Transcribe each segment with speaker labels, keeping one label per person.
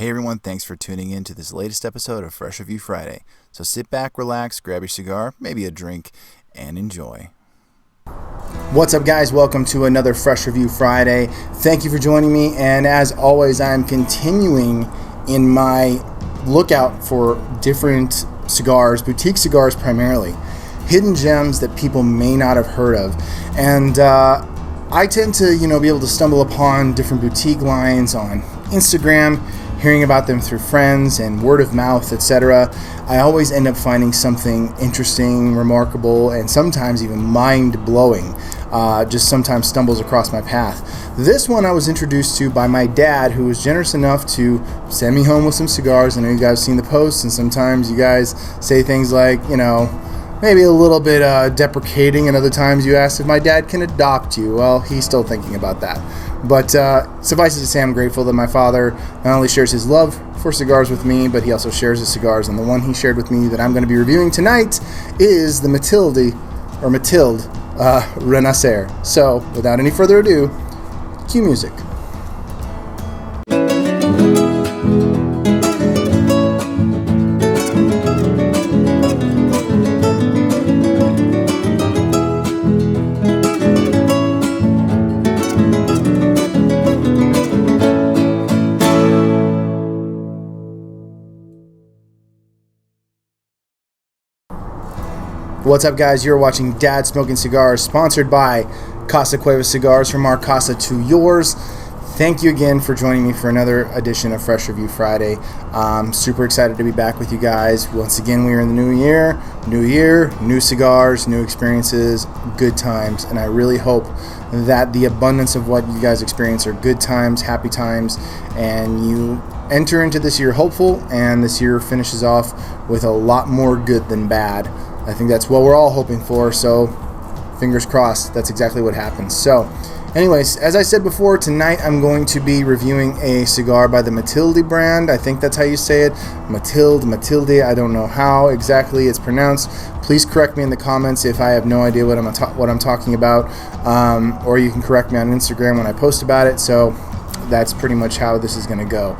Speaker 1: Hey everyone, thanks for tuning in to this latest episode of Fresh Review Friday. So sit back, relax, grab your cigar, maybe a drink, and enjoy. What's up guys, welcome to another Fresh Review Friday. Thank you for joining me, and as always I'm continuing in my lookout for different cigars, boutique cigars primarily, hidden gems that people may not have heard of. And I tend to, be able to stumble upon different boutique lines on Instagram, hearing about them through friends and word of mouth, etc. I always end up finding something interesting, remarkable, and sometimes even mind-blowing. Just sometimes stumbles across my path. This one I was introduced to by my dad, who was generous enough to send me home with some cigars. I know you guys have seen the posts, and sometimes you guys say things like, maybe a little bit deprecating, and other times you ask if my dad can adopt you. Well, he's still thinking about that. But suffice it to say, I'm grateful that my father not only shares his love for cigars with me, but he also shares his cigars. And the one he shared with me that I'm going to be reviewing tonight is the Matilde Renacer. So, without any further ado, cue music. What's up guys, you're watching Dad Smoking Cigars, sponsored by Casa Cuevas Cigars, from our casa to yours. Thank you again for joining me for another edition of Fresh Review Friday. I'm super excited to be back with you guys. Once again, we are in the new year, new cigars, new experiences, good times, and I really hope that the abundance of what you guys experience are good times, happy times, and you enter into this year hopeful, and this year finishes off with a lot more good than bad. I think that's what we're all hoping for, so fingers crossed that's exactly what happens. So anyways, as I said before, tonight I'm going to be reviewing a cigar by the Matilde brand. I think that's how you say it. Matilde, I don't know how exactly it's pronounced. Please correct me in the comments if I have no idea what I'm talking about, or you can correct me on Instagram when I post about it. So that's pretty much how this is going to go.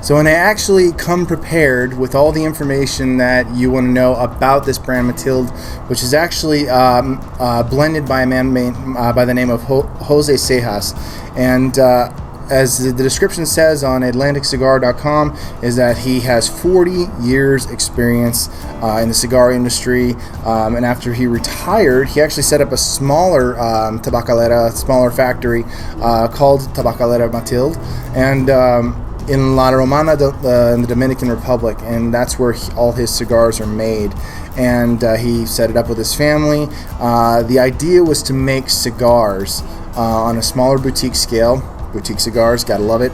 Speaker 1: So when I actually come prepared with all the information that you want to know about this brand Matilde, which is actually blended by a man by the name of Jose Cejas, and as the description says on AtlanticCigar.com, is that he has 40 years experience in the cigar industry, and after he retired, he actually set up a smaller smaller factory called Tabacalera Matilde, and in La Romana, in the Dominican Republic, and that's where all his cigars are made. And he set it up with his family. The idea was to make cigars on a smaller boutique scale. Boutique cigars, gotta love it.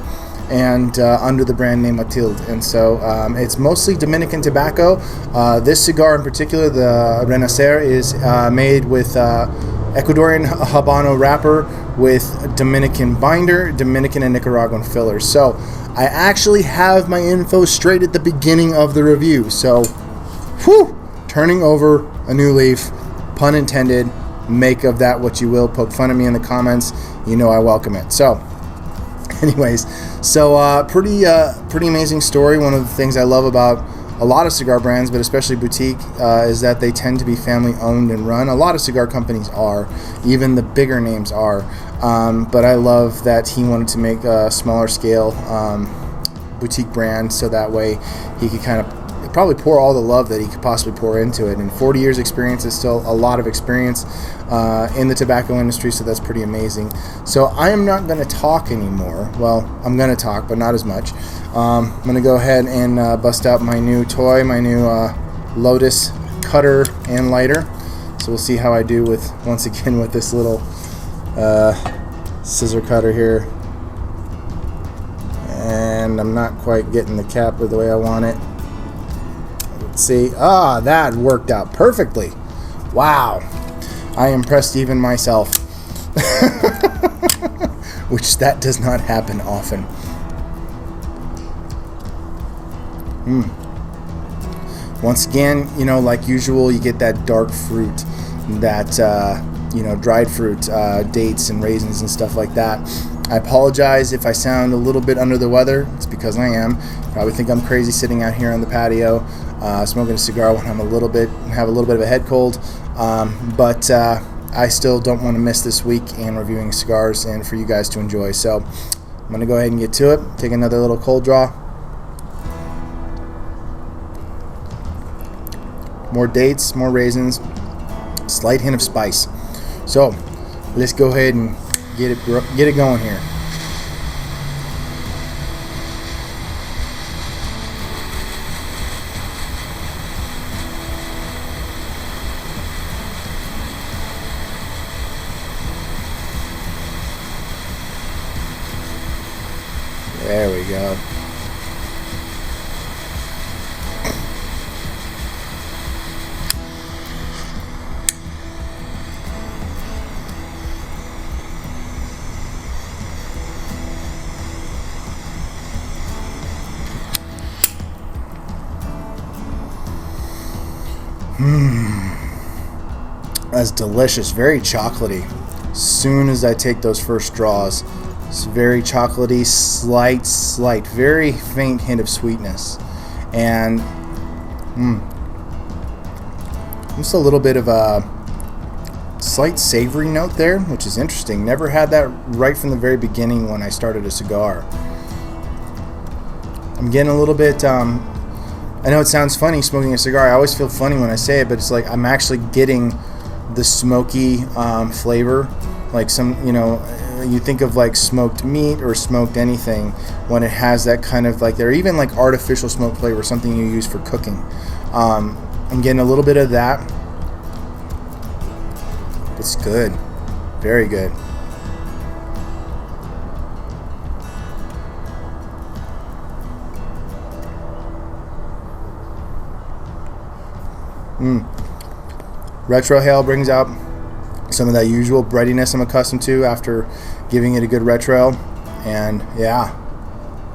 Speaker 1: And under the brand name Matilde. And so it's mostly Dominican tobacco. This cigar in particular, the Renacer, is made with Ecuadorian Habano wrapper with Dominican binder, Dominican and Nicaraguan fillers. So I actually have my info straight at the beginning of the review. So, turning over a new leaf, pun intended. Make of that what you will. Poke fun at me in the comments. You know I welcome it. So, anyways, pretty amazing story. One of the things I love about a lot of cigar brands, but especially boutique, is that they tend to be family owned and run. A lot of cigar companies are, even the bigger names are. But I love that he wanted to make a smaller scale boutique brand, so that way he could kind of probably pour all the love that he could possibly pour into it. And 40 years experience is still a lot of experience in the tobacco industry, so that's pretty amazing. So I am not going to talk anymore. Well, I'm going to talk, but not as much. I'm going to go ahead and bust out my new toy, my new Lotus cutter and lighter. So we'll see how I do once again with this little scissor cutter here. And I'm not quite getting the cap the way I want it. Let's see. That worked out perfectly. Wow. I impressed even myself. Which that does not happen often. Once again, like usual, you get that dark fruit, that dried fruit, dates and raisins and stuff like that. I apologize if I sound a little bit under the weather. It's because I am. Probably think I'm crazy sitting out here on the patio smoking a cigar when I'm have a little bit of a head cold. But I still don't want to miss this week in reviewing cigars and for you guys to enjoy. So I'm going to go ahead and get to it. Take another little cold draw. More dates, more raisins, slight hint of spice. So let's go ahead and get it going here. There we go. That's delicious, very chocolatey. As soon as I take those first draws, it's very chocolatey, slight, very faint hint of sweetness. And just a little bit of a slight savory note there, which is interesting. Never had that right from the very beginning when I started a cigar. I'm getting a little bit, I know it sounds funny smoking a cigar. I always feel funny when I say it, but it's like I'm actually getting the smoky flavor. Like you think of like smoked meat or smoked anything when it has that kind of like, or even like artificial smoke flavor, something you use for cooking. I'm getting a little bit of that. It's good, very good. Retrohale brings out some of that usual breadiness I'm accustomed to after giving it a good retro, and yeah,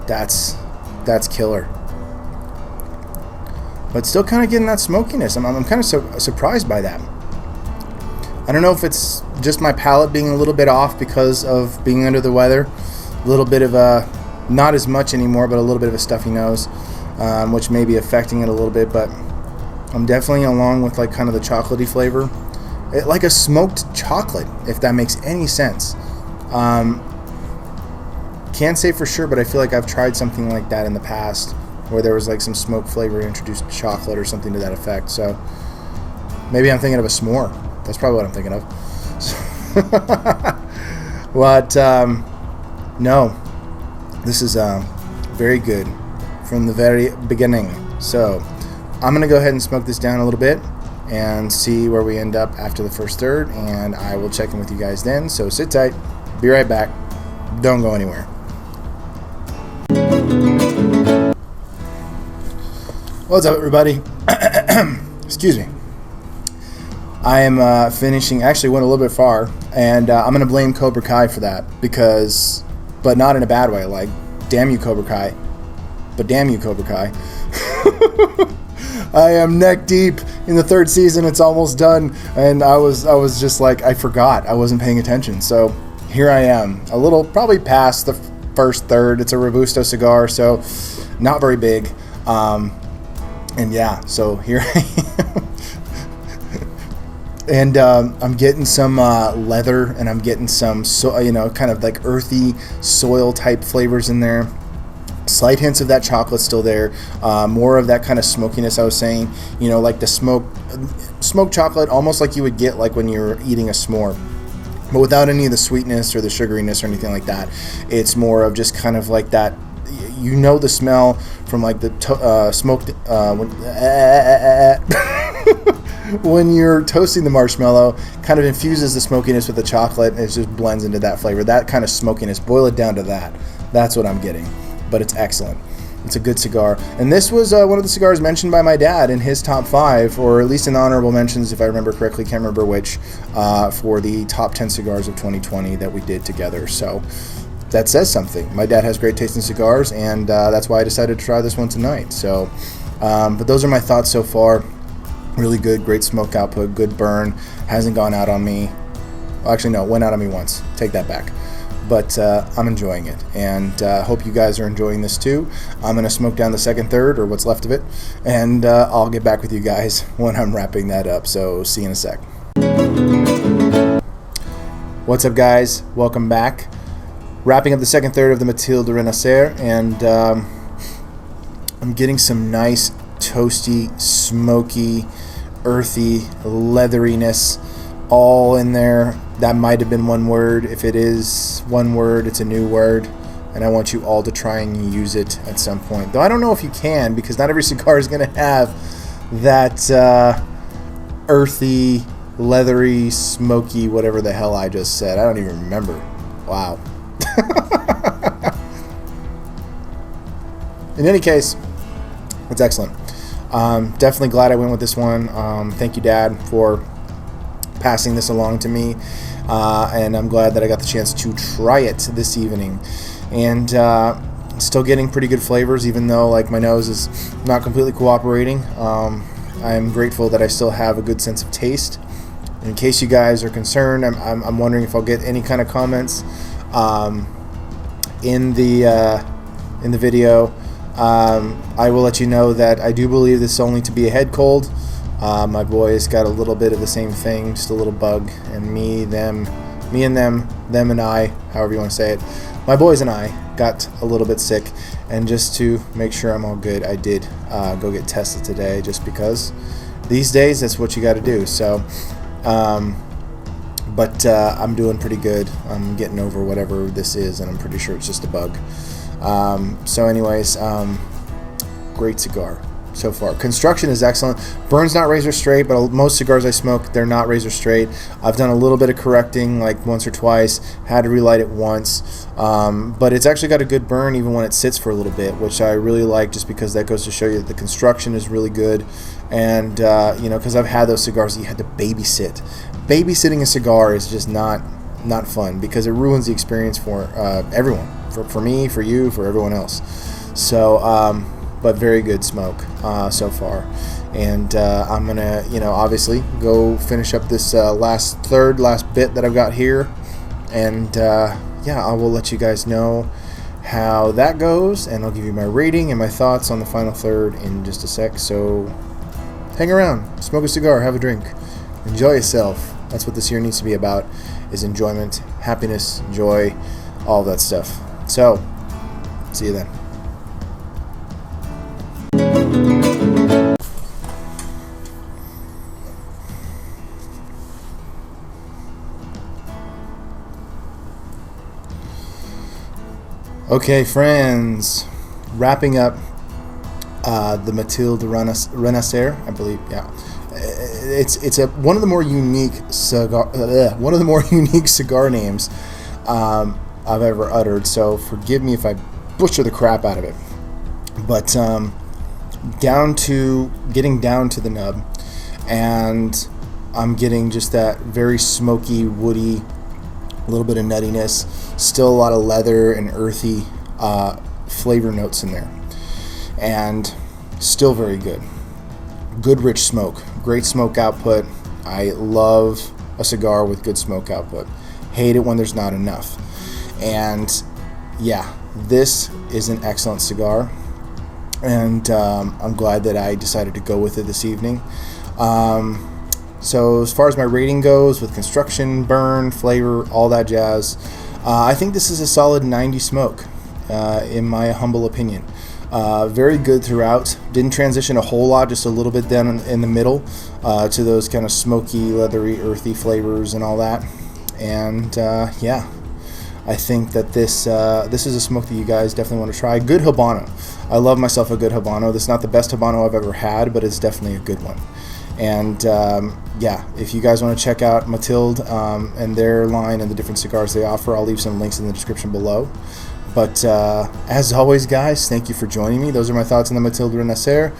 Speaker 1: that's killer. But still kind of getting that smokiness. I'm kind of surprised by that. I don't know if it's just my palate being a little bit off because of being under the weather. A little bit of a, not as much anymore, but a little bit of a stuffy nose, which may be affecting it a little bit, but I'm definitely along with like kind of the chocolatey flavor. Like a smoked chocolate, if that makes any sense. Can't say for sure, but I feel like I've tried something like that in the past where there was like some smoke flavor introduced to chocolate or something to that effect. So maybe I'm thinking of a s'more. That's probably what I'm thinking of. But no, this is very good from the very beginning. So I'm going to go ahead and smoke this down a little bit and see where we end up after the first third, and I will check in with you guys then. So sit tight. Be right back. Don't go anywhere. What's up, everybody? Excuse me. I am finishing, actually went a little bit far, and I'm going to blame Cobra Kai for that, because, but not in a bad way, like, damn you, Cobra Kai, but damn you, Cobra Kai. I am neck deep in the third season. It's almost done, and I was just like, I forgot. I wasn't paying attention. So here I am, a little probably past the first third. It's a Robusto cigar, so not very big. And yeah, so here I am. And I'm getting some leather, and I'm getting some kind of like earthy soil type flavors in there. Slight hints of that chocolate still there, more of that kind of smokiness I was saying, like the smoked chocolate, almost like you would get like when you're eating a s'more, but without any of the sweetness or the sugariness or anything like that. It's more of just kind of like that, the smell from like the smoked when you're toasting the marshmallow, kind of infuses the smokiness with the chocolate, and it just blends into that flavor, that kind of smokiness. Boil it down to that. That's what I'm getting. But it's excellent. It's a good cigar. And this was one of the cigars mentioned by my dad in his top 5, or at least in the honorable mentions, if I remember correctly, can't remember which, for the top 10 cigars of 2020 that we did together. So that says something. My dad has great taste in cigars, and that's why I decided to try this one tonight. So, but those are my thoughts so far. Really good, great smoke output, good burn, hasn't gone out on me. Actually, no, it went out on me once. Take that back. but I'm enjoying it, and hope you guys are enjoying this too. I'm going to smoke down the second third, or what's left of it, and I'll get back with you guys when I'm wrapping that up, so see you in a sec. What's up, guys? Welcome back. Wrapping up the second third of the Matilde Renacer, and I'm getting some nice toasty, smoky, earthy leatheriness all in there. That might have been one word. If it is one word, it's a new word, and I want you all to try and use it at some point. Though I don't know if you can, because not every cigar is going to have that earthy, leathery, smoky, whatever the hell I just said. I don't even remember. Wow. In any case, it's excellent. Definitely glad I went with this one. Thank you, Dad, for passing this along to me, and I'm glad that I got the chance to try it this evening. And still getting pretty good flavors, even though like my nose is not completely cooperating. I'm grateful that I still have a good sense of taste. In case you guys are concerned, I'm wondering if I'll get any kind of comments in the video. I will let you know that I do believe this only to be a head cold. My boys got a little bit of the same thing, just a little bug, and me and them, them and I, however you want to say it. My boys and I got a little bit sick, and just to make sure I'm all good, I did go get tested today, just because these days that's what you got to do. So, but I'm doing pretty good. I'm getting over whatever this is, and I'm pretty sure it's just a bug. So anyways, great cigar so far. Construction is excellent. Burn's not razor straight, but most cigars I smoke, they're not razor straight. I've done a little bit of correcting, like once or twice, had to relight it once, but it's actually got a good burn even when it sits for a little bit, which I really like, just because that goes to show you that the construction is really good. And you know, because I've had those cigars that you had to babysit. Babysitting a cigar is just not fun, because it ruins the experience for everyone, for me, for you, for everyone else. So but very good smoke so far, and I'm gonna, you know, obviously go finish up this last bit that I've got here, and yeah, I will let you guys know how that goes, and I'll give you my rating and my thoughts on the final third in just a sec. So hang around, smoke a cigar, have a drink, enjoy yourself. That's what this year needs to be about, is enjoyment, happiness, joy, all of that stuff. So see you then. Okay, friends, wrapping up the Matilde Renacer, I believe. Yeah, it's one of the more unique cigar names I've ever uttered. So forgive me if I butcher the crap out of it. But getting down to the nub, and I'm getting just that very smoky, woody, a little bit of nuttiness, still a lot of leather and earthy flavor notes in there, and still very good. Good rich smoke, great smoke output. I love a cigar with good smoke output. Hate it when there's not enough. And yeah, this is an excellent cigar, and I'm glad that I decided to go with it this evening. So as far as my rating goes, with construction, burn, flavor, all that jazz, I think this is a solid 90 smoke, in my humble opinion. Very good throughout. Didn't transition a whole lot, just a little bit down in the middle to those kind of smoky, leathery, earthy flavors and all that. And yeah, I think that this is a smoke that you guys definitely want to try. Good Habano. I love myself a good Habano. This is not the best Habano I've ever had, but it's definitely a good one. And yeah, if you guys want to check out Matilde and their line and the different cigars they offer, I'll leave some links in the description below. But as always, guys, thank you for joining me. Those are my thoughts on the Matilde Renacer.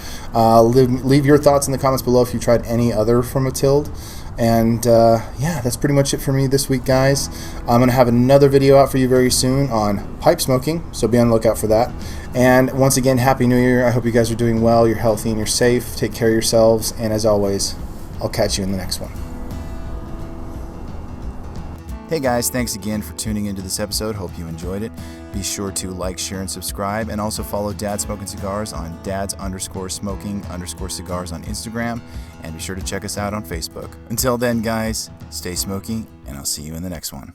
Speaker 1: Leave your thoughts in the comments below if you tried any other from Matilde. And yeah, that's pretty much it for me this week, guys. I'm going to have another video out for you very soon on pipe smoking, so be on the lookout for that. And once again, Happy New Year. I hope you guys are doing well, you're healthy, and you're safe. Take care of yourselves, and as always, I'll catch you in the next one.
Speaker 2: Hey guys, thanks again for tuning into this episode. Hope you enjoyed it. Be sure to like, share, and subscribe, and also follow Dad Smoking Cigars on dads_smoking_cigars on Instagram, and be sure to check us out on Facebook. Until then, guys, stay smoky, and I'll see you in the next one.